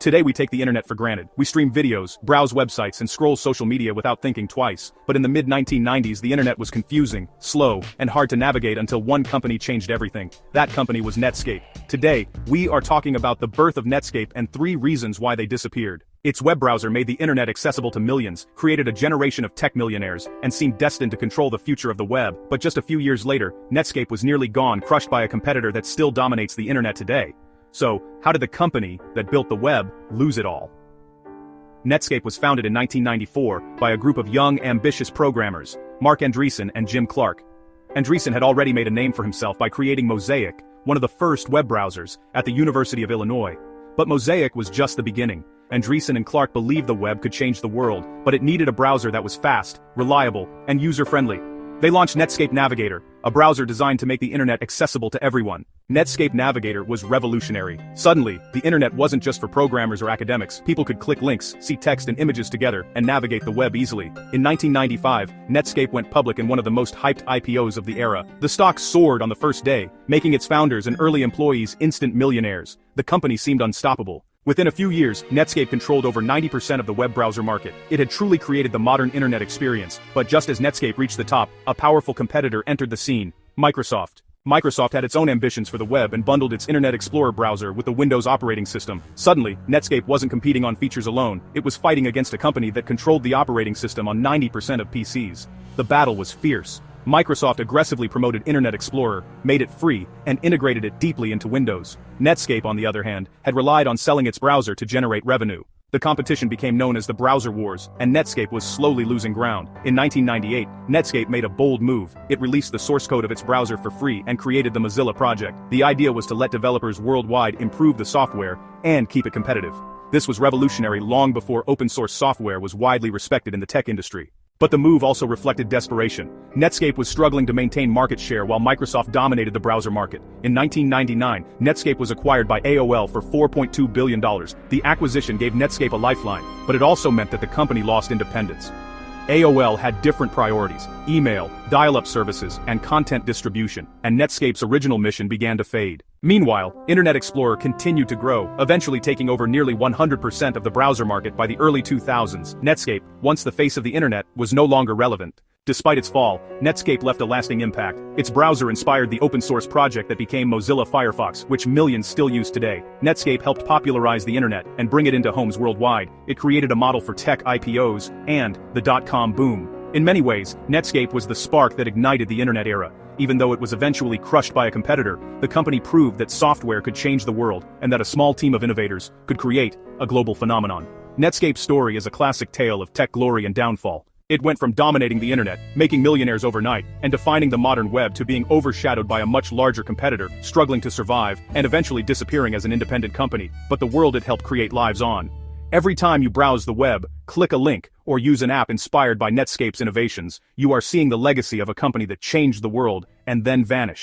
Today we take the internet for granted. We stream videos, browse websites, and scroll social media without thinking twice. But in the mid-1990s, the internet was confusing, slow, and hard to navigate until one company changed everything. That company was Netscape. Today, we are talking about the birth of Netscape and 3 reasons why they disappeared. Its web browser made the internet accessible to millions, created a generation of tech millionaires, and seemed destined to control the future of the web. But just a few years later, Netscape was nearly gone, crushed by a competitor that still dominates the internet today. So, how did the company that built the web lose it all? Netscape was founded in 1994 by a group of young, ambitious programmers, Mark Andreessen and Jim Clark. Andreessen had already made a name for himself by creating Mosaic, one of the first web browsers, at the University of Illinois. But Mosaic was just the beginning. Andreessen and Clark believed the web could change the world, but it needed a browser that was fast, reliable, and user-friendly. They launched Netscape Navigator, a browser designed to make the internet accessible to everyone. Netscape Navigator was revolutionary. Suddenly, the internet wasn't just for programmers or academics. People could click links, see text and images together, and navigate the web easily. In 1995, Netscape went public in one of the most hyped IPOs of the era. The stock soared on the first day, making its founders and early employees instant millionaires. The company seemed unstoppable. Within a few years, Netscape controlled over 90% of the web browser market. It had truly created the modern internet experience. But just as Netscape reached the top, a powerful competitor entered the scene: Microsoft. Microsoft had its own ambitions for the web and bundled its Internet Explorer browser with the Windows operating system. Suddenly, Netscape wasn't competing on features alone, it was fighting against a company that controlled the operating system on 90% of PCs. The battle was fierce. Microsoft aggressively promoted Internet Explorer, made it free, and integrated it deeply into Windows. Netscape, on the other hand, had relied on selling its browser to generate revenue. The competition became known as the Browser Wars, and Netscape was slowly losing ground. In 1998, Netscape made a bold move. It released the source code of its browser for free and created the Mozilla project. The idea was to let developers worldwide improve the software and keep it competitive. This was revolutionary long before open-source software was widely respected in the tech industry. But the move also reflected desperation. Netscape was struggling to maintain market share while Microsoft dominated the browser market. In 1999, Netscape was acquired by AOL for $4.2 billion. The acquisition gave Netscape a lifeline, but it also meant that the company lost independence. AOL had different priorities: email, dial-up services, and content distribution, and Netscape's original mission began to fade. Meanwhile, Internet Explorer continued to grow, eventually taking over nearly 100% of the browser market by the early 2000s. Netscape, once the face of the internet, was no longer relevant. Despite its fall, Netscape left a lasting impact. Its browser inspired the open-source project that became Mozilla Firefox, which millions still use today. Netscape helped popularize the internet and bring it into homes worldwide. It created a model for tech IPOs and the dot-com boom. In many ways, Netscape was the spark that ignited the internet era. Even though it was eventually crushed by a competitor, the company proved that software could change the world and that a small team of innovators could create a global phenomenon. Netscape's story is a classic tale of tech glory and downfall. It went from dominating the internet, making millionaires overnight, and defining the modern web to being overshadowed by a much larger competitor, struggling to survive, and eventually disappearing as an independent company. But the world it helped create lives on. Every time you browse the web, click a link, or use an app inspired by Netscape's innovations, you are seeing the legacy of a company that changed the world and then vanished.